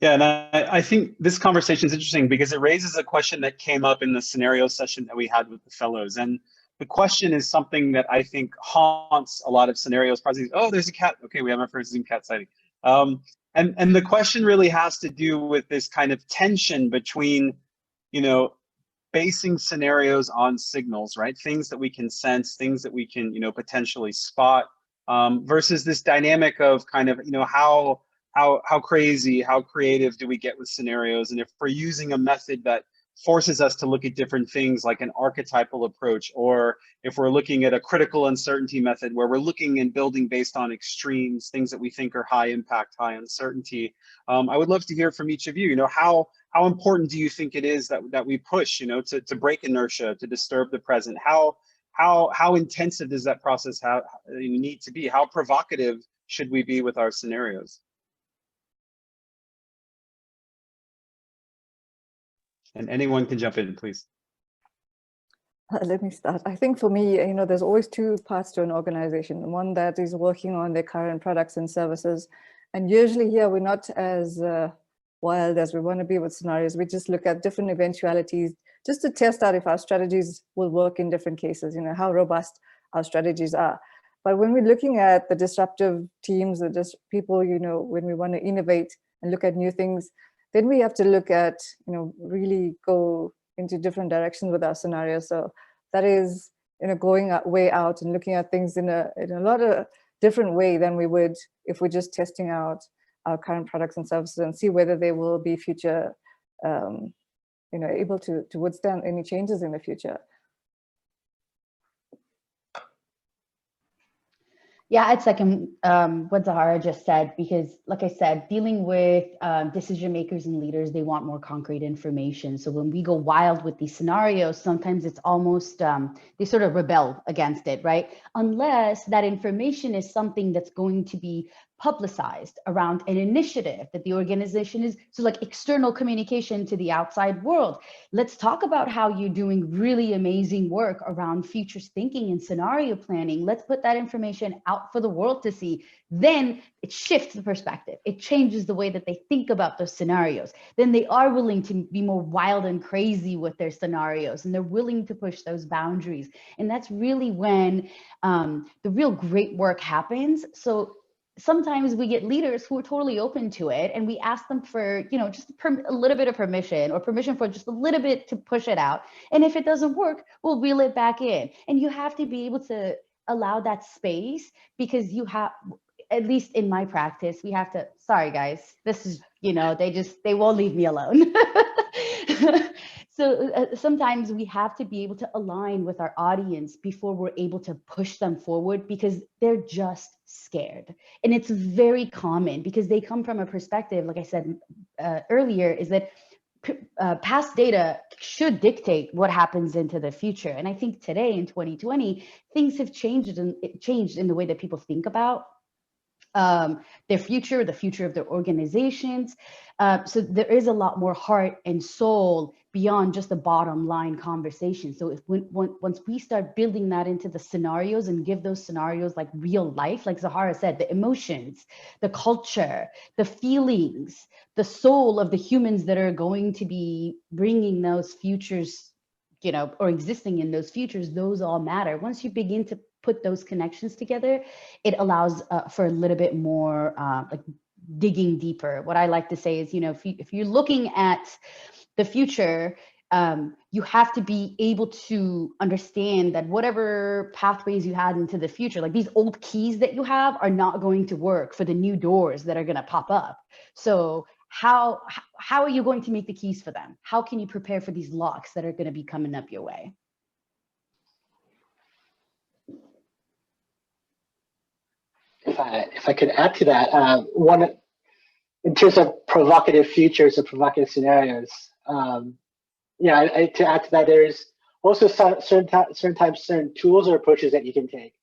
Yeah, and I think this conversation is interesting because it raises a question that came up in the scenario session that we had with the fellows. And the question is something that I think haunts a lot of scenarios. Oh, there's a cat. Okay, we have our first Zoom cat sighting. And the question really has to do with this kind of tension between, basing scenarios on signals, right? Things that we can sense, things that we can, potentially spot, versus this dynamic of kind of, how crazy, how creative do we get with scenarios? And if we're using a method that forces us to look at different things like an archetypal approach, or if we're looking at a critical uncertainty method where we're looking and building based on extremes, things that we think are high impact, high uncertainty. I would love to hear from each of you, how important do you think it is that we push, to break inertia, to disturb the present? How intensive does that process need to be? How provocative should we be with our scenarios? And anyone can jump in, please. Let me start. I think for me, there's always 2 parts to an organization. One that is working on their current products and services. And usually here, we're not as wild as we want to be with scenarios. We just look at different eventualities just to test out if our strategies will work in different cases, how robust our strategies are. But when we're looking at the disruptive teams, or just people, when we want to innovate and look at new things, then we have to look at, really go into different directions with our scenarios. So that is, going way out and looking at things in a lot of different way than we would if we're just testing out our current products and services and see whether they will be future, able to withstand any changes in the future. Yeah, I'd second what Zahara just said, because like I said, dealing with decision makers and leaders, they want more concrete information. So when we go wild with these scenarios, sometimes it's almost, they sort of rebel against it, right? Unless that information is something that's going to be publicized around an initiative that the organization is, so like external communication to the outside world. Let's talk about how you're doing really amazing work around futures thinking and scenario planning. Let's put that information out for the world to see. Then it shifts the perspective. It changes the way that they think about those scenarios. Then they are willing to be more wild and crazy with their scenarios, and they're willing to push those boundaries. And that's really when the real great work happens. So sometimes we get leaders who are totally open to it, and we ask them for, just a little bit of permission, or permission for just a little bit to push it out. And if it doesn't work, we'll reel it back in. And you have to be able to allow that space, because you have, at least in my practice, we have to, sorry guys, this is, they won't leave me alone. So sometimes we have to be able to align with our audience before we're able to push them forward, because they're just scared. And it's very common, because they come from a perspective, like I said earlier, is that past data should dictate what happens into the future. And I think today in 2020, things have changed in the way that people think about their future, the future of their organizations. So there is a lot more heart and soul beyond just the bottom line conversation. So if once we start building that into the scenarios and give those scenarios like real life, like Zahara said, the emotions, the culture, the feelings, the soul of the humans that are going to be bringing those futures, or existing in those futures, those all matter. Once you begin to put those connections together, it allows for a little bit more like digging deeper. What I like to say is, if you're looking at the future, you have to be able to understand that whatever pathways you had into the future, like these old keys that you have, are not going to work for the new doors that are going to pop up. So how are you going to make the keys for them? How can you prepare for these locks that are going to be coming up your way? If I could add to that, in terms of provocative futures or provocative scenarios, to add to that, there's also certain tools or approaches that you can take.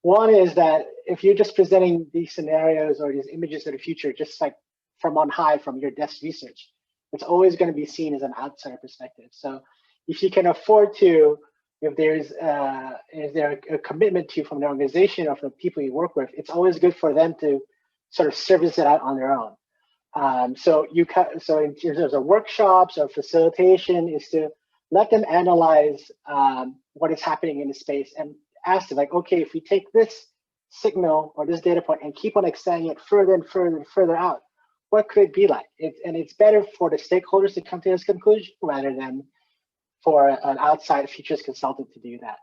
One is that if you're just presenting these scenarios or these images of the future, just like from on high, from your desk research, it's always going to be seen as an outsider perspective. So if you can afford to, if is there a commitment to from the organization or from the people you work with, it's always good for them to sort of service it out on their own. So in terms of workshops or facilitation, is to let them analyze what is happening in the space and ask them, like, okay, if we take this signal or this data point and keep on extending it further and further and further out, what could it be like? And it's better for the stakeholders to come to this conclusion rather than for an outside futures consultant to do that.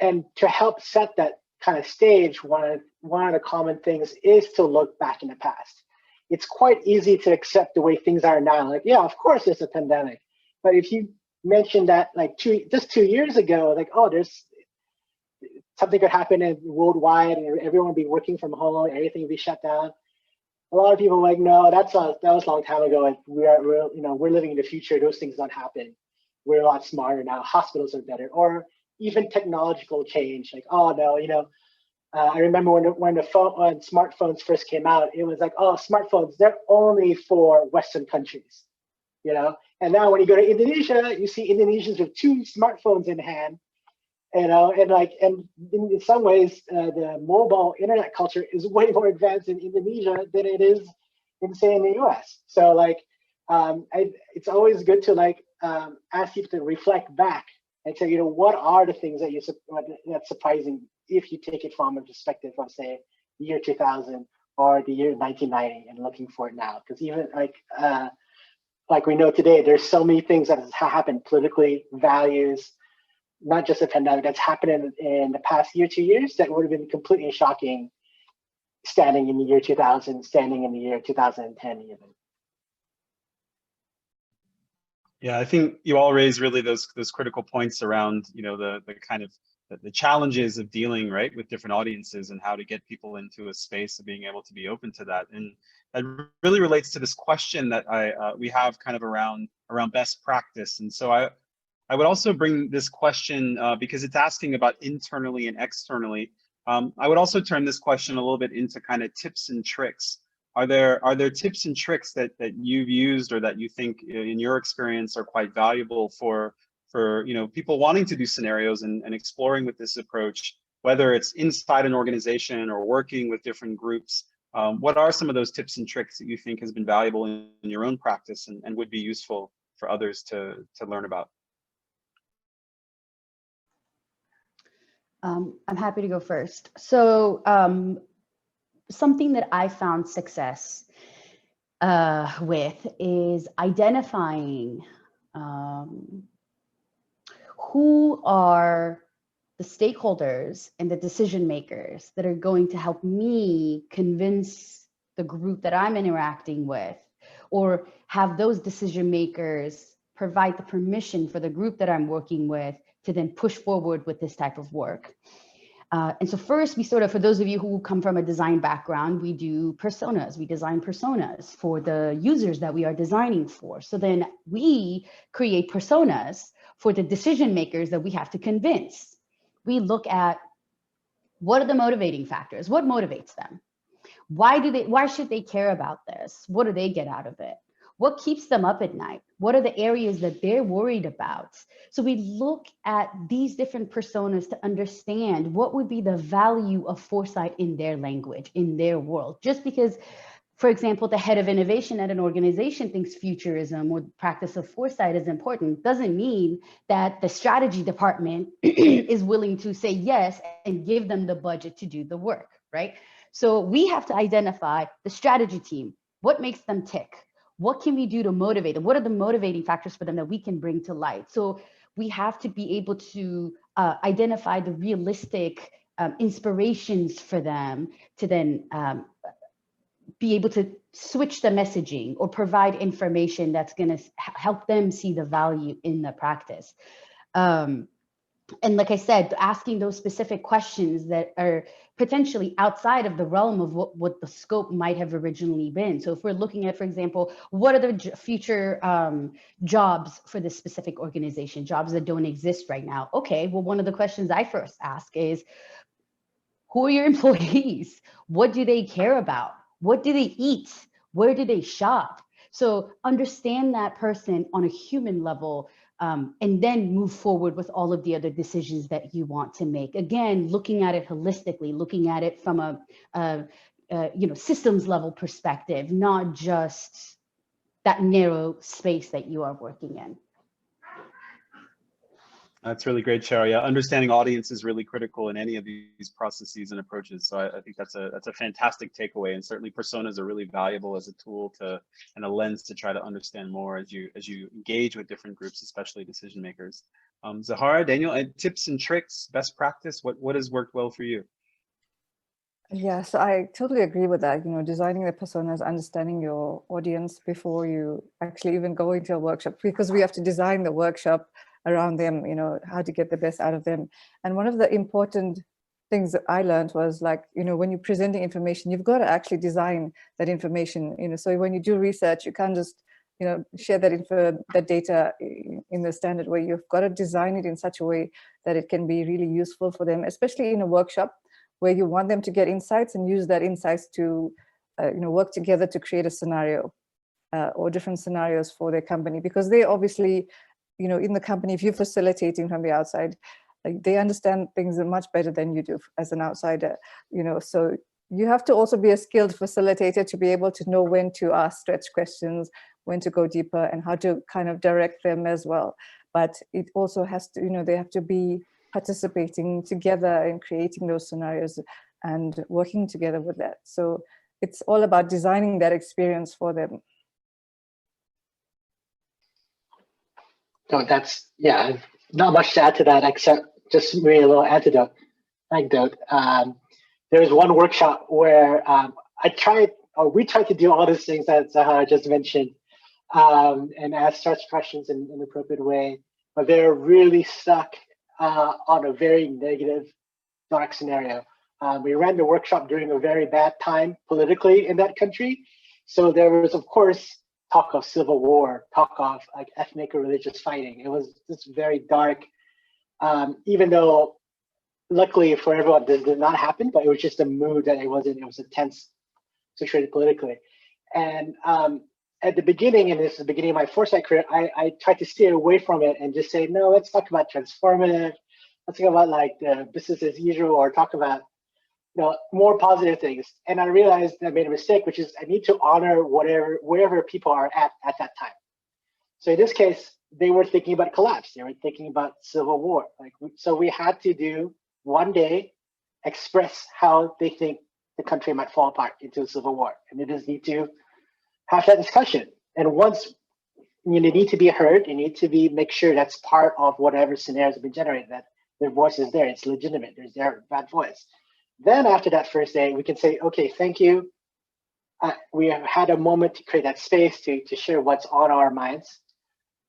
And to help set that kind of stage, one of the common things is to look back in the past. It's quite easy to accept the way things are now. Like, yeah, of course there's a pandemic. But if you mentioned that like 2 years ago, like, oh, there's something could happen worldwide and everyone would be working from home, everything would be shut down. A lot of people are like, no, that was a long time ago. And we're living in the future. Those things don't happen. We're a lot smarter now. Hospitals are better. Or even technological change. Like, oh no, I remember when smartphones first came out, it was like, oh, smartphones, they're only for Western countries, And now when you go to Indonesia, you see Indonesians with 2 smartphones in hand, and in some ways, the mobile internet culture is way more advanced in Indonesia than it is in, say, in the US. So like, it's always good to ask people to reflect back and say, what are the things that's surprising if you take it from a perspective of, say, the year 2000 or the year 1990 and looking for it now. Because even like we know today, there's so many things that have happened politically, values, not just a pandemic, that's happened in the past year, 2 years, that would have been completely shocking standing in the year 2000, standing in the year 2010 even. Yeah, I think you all raise really those critical points around, the kind of the challenges of dealing with different audiences and how to get people into a space of being able to be open to that. And that really relates to this question that we have kind of around best practice. And so I would also bring this question because it's asking about internally and externally. I would also turn this question a little bit into kind of tips and tricks. Are there tips and tricks that you've used or that you think in your experience are quite valuable for people wanting to do scenarios and exploring with this approach, whether it's inside an organization or working with different groups? What are some of those tips and tricks that you think has been valuable in your own practice and would be useful for others to learn about? I'm happy to go first. So something that I found success with is identifying who are the stakeholders and the decision makers that are going to help me convince the group that I'm interacting with, or have those decision makers provide the permission for the group that I'm working with to then push forward with this type of work. And so first, we sort of, for those of you who come from a design background, we do personas. We design personas for the users that we are designing for. So then we create personas for the decision makers that we have to convince. We look at what are the motivating factors? What motivates them? Why should they care about this? What do they get out of it? What keeps them up at night? What are the areas that they're worried about? So we look at these different personas to understand what would be the value of foresight in their language, in their world. Just because, for example, the head of innovation at an organization thinks futurism or practice of foresight is important, doesn't mean that the strategy department is willing to say yes and give them the budget to do the work, right? So we have to identify the strategy team. What makes them tick? What can we do to motivate them? What are the motivating factors for them that we can bring to light? So we have to be able to identify the realistic inspirations for them to then be able to switch the messaging or provide information that's going to help them see the value in the practice. And like I said, asking those specific questions that are potentially outside of the realm of what the scope might have originally been. So if we're looking at, for example, what are the future jobs for this specific organization, jobs that don't exist right now? Okay, well, one of the questions I first ask is, who are your employees? What do they care about? What do they eat? Where do they shop? So understand that person on a human level, and then move forward with all of the other decisions that you want to make. Again, looking at it holistically, looking at it from a systems level perspective, not just that narrow space that you are working in. That's really great, Shar. Yeah, understanding audience is really critical in any of these processes and approaches. So I think that's a fantastic takeaway, and certainly personas are really valuable as a tool and a lens to try to understand more as you engage with different groups, especially decision makers. Zahara, Daniel, tips and tricks, best practice. What has worked well for you? Yeah, so I totally agree with that. Designing the personas, understanding your audience before you actually even go into a workshop, because we have to design the workshop around them, how to get the best out of them. And one of the important things that I learned was when you're presenting information, you've got to actually design that information. So when you do research, you can't just, share that data in the standard way. You've got to design it in such a way that it can be really useful for them, especially in a workshop where you want them to get insights and use that insights to, work together to create a scenario or different scenarios for their company, because they obviously, in the company, if you're facilitating from the outside, they understand things much better than you do as an outsider, so you have to also be a skilled facilitator to be able to know when to ask stretch questions, when to go deeper, and how to kind of direct them as well. But it also has to, they have to be participating together in creating those scenarios and working together with that. So it's all about designing that experience for them. So that's, yeah, not much to add to that, except just maybe a little anecdote. There was one workshop where we tried to do all these things that Zahara just mentioned, and ask such questions in an appropriate way, but they're really stuck on a very negative, dark scenario. We ran the workshop during a very bad time politically in that country. So there was, of course, talk of civil war, talk of like ethnic or religious fighting. It was just very dark, even though luckily for everyone, this did not happen, but it was just a mood that it was a tense situation politically. And at the beginning, and this is the beginning of my Foresight career, I tried to steer away from it and just say, no, let's talk about transformative. Let's talk about like the business as usual, or talk about more positive things. And I realized I made a mistake, which is I need to honor wherever people are at that time. So in this case, they were thinking about collapse. They were thinking about civil war. So we had to do one day, express how they think the country might fall apart into a civil war. And they just need to have that discussion. And once you need to be heard, you need to make sure that's part of whatever scenarios have been generated, that their voice is there, it's legitimate, there's their bad voice. Then after that first day, we can say, okay, thank you. We have had a moment to create that space to share what's on our minds.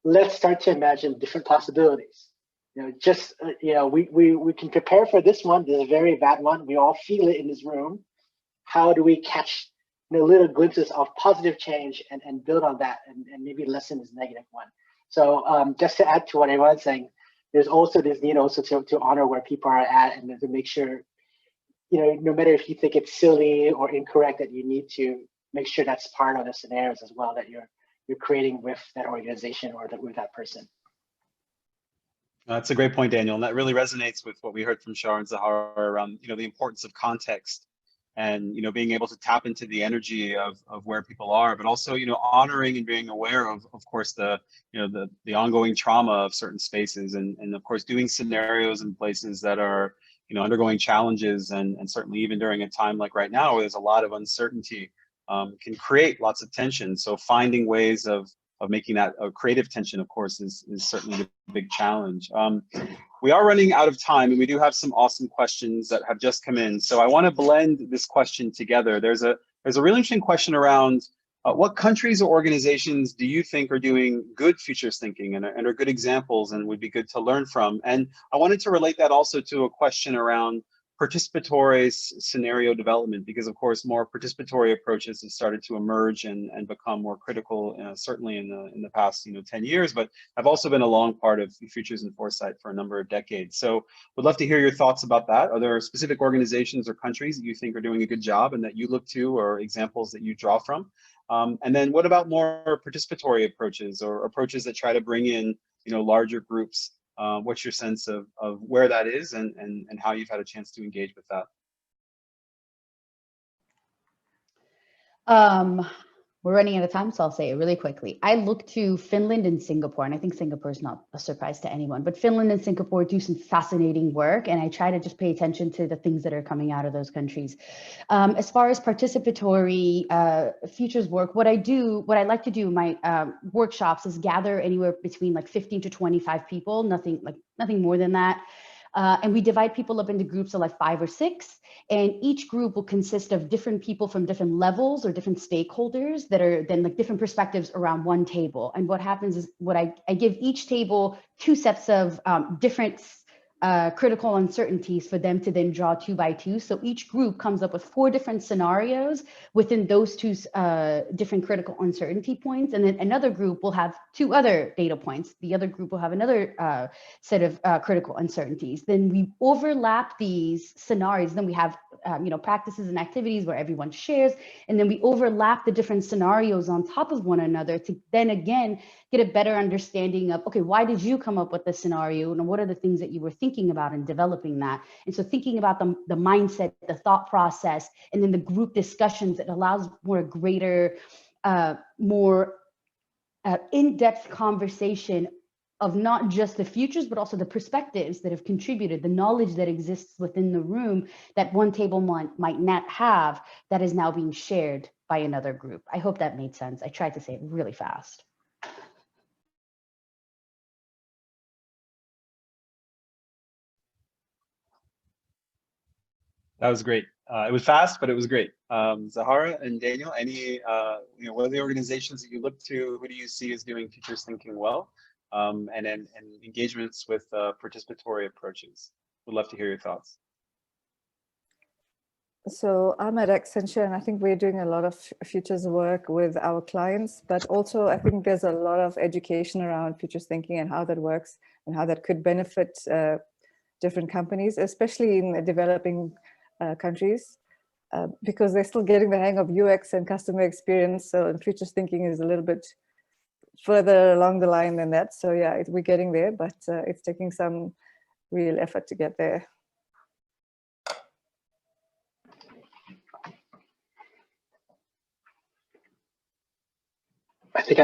Let's start to imagine different possibilities. We can prepare for this one. This is a very bad one. We all feel it in this room. How do we catch little glimpses of positive change and build on that and maybe lessen this negative one? So just to add to what everyone's saying, there's also this need also to honor where people are at and to make sure, no matter if you think it's silly or incorrect, that you need to make sure that's part of the scenarios as well that you're creating with that organization or with that person. That's a great point, Daniel. And that really resonates with what we heard from Shar and Zahara around, the importance of context and, being able to tap into the energy of where people are, but also, honoring and being aware of course, the ongoing trauma of certain spaces and of course, doing scenarios in places that are, undergoing challenges and certainly even during a time like right now, where there's a lot of uncertainty, can create lots of tension. So finding ways of making that a creative tension, of course, is certainly a big challenge. We are running out of time, and we do have some awesome questions that have just come in. So I want to blend this question together. There's a really interesting question around what countries or organizations do you think are doing good futures thinking and are good examples and would be good to learn from? And I wanted to relate that also to a question around participatory scenario development, because of course more participatory approaches have started to emerge and become more critical, certainly in the past 10 years, but have also been a long part of futures and foresight for a number of decades. So would love to hear your thoughts about that. Are there specific organizations or countries that you think are doing a good job and that you look to, or examples that you draw from? And then what about more participatory approaches or approaches that try to bring in larger groups? What's your sense of where that is and how you've had a chance to engage with that? We're running out of time, so I'll say it really quickly. I look to Finland and Singapore, and I think Singapore is not a surprise to anyone, but Finland and Singapore do some fascinating work, and I try to just pay attention to the things that are coming out of those countries. As far as participatory futures work, what I like to do in my workshops is gather anywhere between like 15 to 25 people, nothing more than that. And we divide people up into groups of like 5 or 6, and each group will consist of different people from different levels or different stakeholders that are then like different perspectives around one table. And what happens is I give each table 2 sets of different critical uncertainties for them to then draw 2 by 2. So each group comes up with 4 different scenarios within those 2 different critical uncertainty points. And then another group will have 2 other data points. The other group will have another set of critical uncertainties. Then we overlap these scenarios. Then we have practices and activities where everyone shares. And then we overlap the different scenarios on top of one another to then again get a better understanding of, okay, why did you come up with this scenario? And what are the things that you were thinking about in developing that? And so thinking about the mindset, the thought process, and then the group discussions, it allows for a greater, more in-depth conversation of not just the futures, but also the perspectives that have contributed, the knowledge that exists within the room that one table might not have, that is now being shared by another group. I hope that made sense. I tried to say it really fast. That was great. It was fast, but it was great. Zahara and Daniel, any, what are the organizations that you look to? Who do you see as doing futures thinking well? And engagements with participatory approaches. Would love to hear your thoughts. So I'm at Accenture, and I think we're doing a lot of futures work with our clients, but also I think there's a lot of education around futures thinking and how that works and how that could benefit different companies, especially in developing countries, because they're still getting the hang of UX and customer experience. So futures thinking is a little bit further along the line than that. So yeah, we're getting there, but it's taking some real effort to get there. I think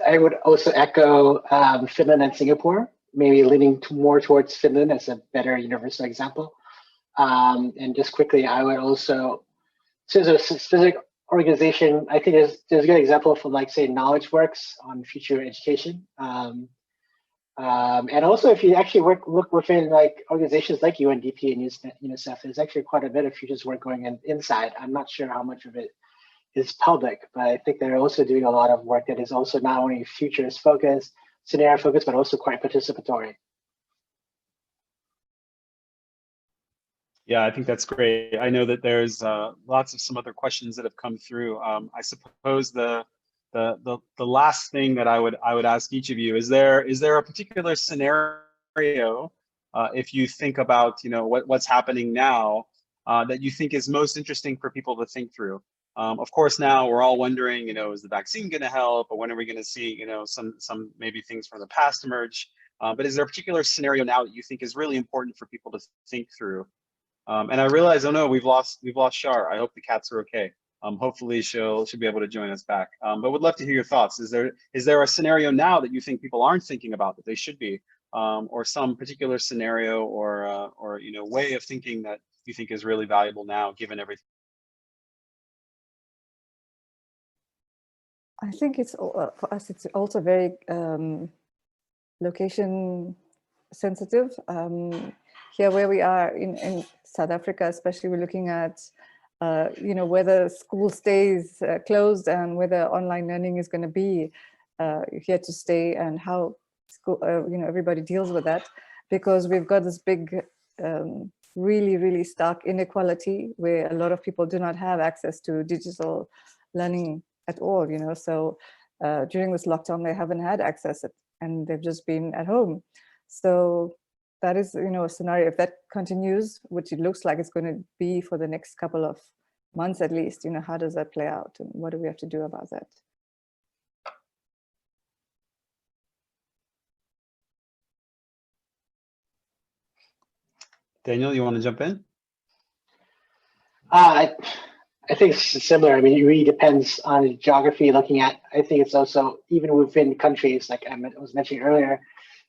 I would also echo Finland and Singapore, maybe leaning more towards Finland as a better universal example. And just quickly, I would also, so there's a specific organization, I think there's a good example from, like, say, KnowledgeWorks on future education. And also, if you actually look within, like, organizations like UNDP and UNICEF, there's actually quite a bit of futures work going inside. I'm not sure how much of it is public, but I think they're also doing a lot of work that is also not only futures focused, scenario focused, but also quite participatory. Yeah, I think that's great. I know that there's lots of some other questions that have come through. I suppose the last thing that I would ask each of you is there a particular scenario, if you think about what's happening now, that you think is most interesting for people to think through? Of course, now we're all wondering, is the vaccine going to help, or when are we going to see, some maybe things from the past emerge? But is there a particular scenario now that you think is really important for people to think through? And I realize, oh no, we've lost Shar. I hope the cats are okay. Hopefully she'll be able to join us back. But would love to hear your thoughts. Is there a scenario now that you think people aren't thinking about that they should be, or some particular scenario or way of thinking that you think is really valuable now, given everything? I think it's for us, it's also very location sensitive. Here where we are in South Africa, especially, we're looking at whether school stays closed and whether online learning is going to be here to stay, and how school, everybody deals with that, because we've got this big, really stark inequality where a lot of people do not have access to digital learning at all. So during this lockdown, they haven't had access, and they've just been at home. So that is, a scenario, if that continues, which it looks like it's going to be for the next couple of months at least, how does that play out, and what do we have to do about that? Daniel, you want to jump in? I think it's similar. I mean, it really depends on the geography looking at. I think it's also, even within countries, like I was mentioning earlier,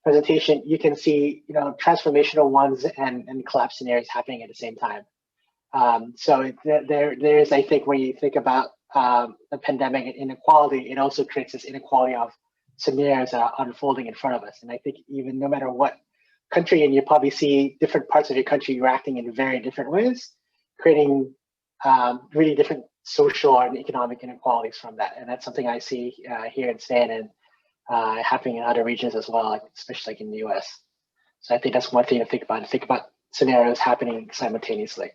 presentation, you can see, transformational ones and collapse scenarios happening at the same time. So there is, I think, when you think about the pandemic and inequality, it also creates this inequality of scenarios that are unfolding in front of us. And I think even no matter what country, and you probably see different parts of your country reacting in very different ways, creating really different social and economic inequalities from that. And that's something I see here in Spain and happening in other regions as well, especially like in the US. So I think that's one thing to think about scenarios happening simultaneously.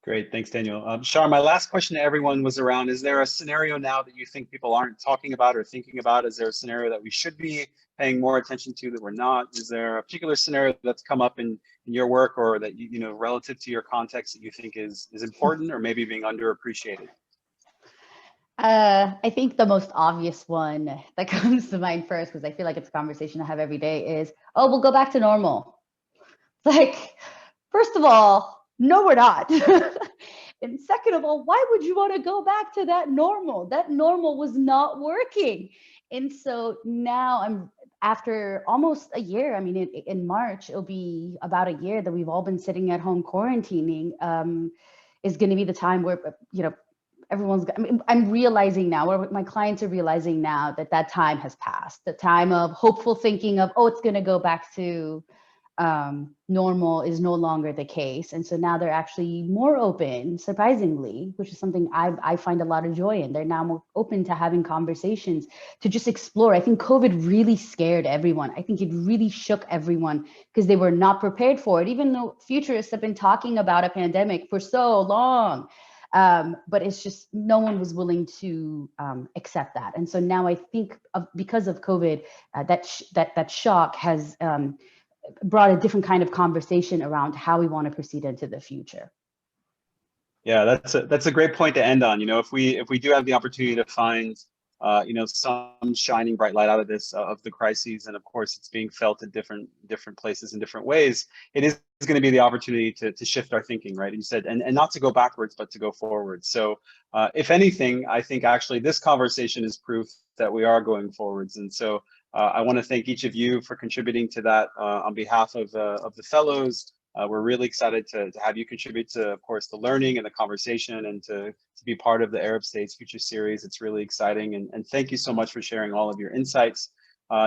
Great, thanks, Daniel. Shar, my last question to everyone was around, is there a scenario now that you think people aren't talking about or thinking about? Is there a scenario that we should be paying more attention to that we're not? Is there a particular scenario that's come up in your work, or that relative to your context, that you think is important or maybe being underappreciated? I think the most obvious one that comes to mind first, because I feel like it's a conversation I have every day, is, oh, we'll go back to normal. Like, first of all, no, we're not. And second of all, why would you want to go back to that normal? That normal was not working. And so now after almost a year, I mean, in March, it'll be about a year that we've all been sitting at home quarantining, is going to be the time where, I'm realizing now, or my clients are realizing now, that time has passed. The time of hopeful thinking of, oh, it's going to go back to normal is no longer the case. And so now they're actually more open, surprisingly, which is something I find a lot of joy in. They're now more open to having conversations, to just explore. I think COVID really scared everyone. I think it really shook everyone because they were not prepared for it, even though futurists have been talking about a pandemic for so long. But it's just no one was willing to accept that. And so now I think because of COVID, that shock has brought a different kind of conversation around how we want to proceed into the future. Yeah, that's a great point to end on. If we do have the opportunity to find some shining bright light out of this, of the crises, and of course it's being felt in different places in different ways, it is going to be the opportunity to shift our thinking, right? And you said, and not to go backwards, but to go forward. So if anything, I think actually this conversation is proof that we are going forwards. And so I want to thank each of you for contributing to that on behalf of the fellows. We're really excited to have you contribute to, of course, the learning and the conversation, and to be part of the Arab States Future Series. It's really exciting. And thank you so much for sharing all of your insights.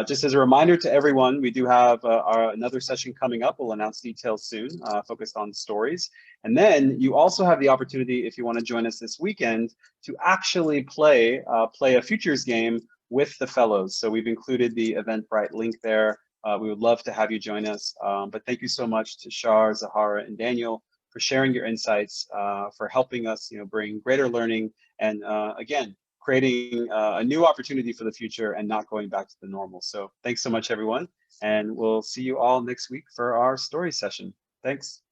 Just as a reminder to everyone, we do have another session coming up. We'll announce details soon, focused on stories. And then you also have the opportunity, if you want to join us this weekend, to actually play a futures game with the fellows. So we've included the Eventbrite link there. We would love to have you join us. But thank you so much to Shar, Zahara, and Daniel for sharing your insights, for helping us bring greater learning, and again, creating a new opportunity for the future and not going back to the normal. So thanks so much, everyone. And we'll see you all next week for our story session. Thanks.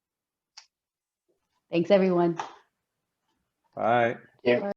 Thanks, everyone. Bye. Yeah.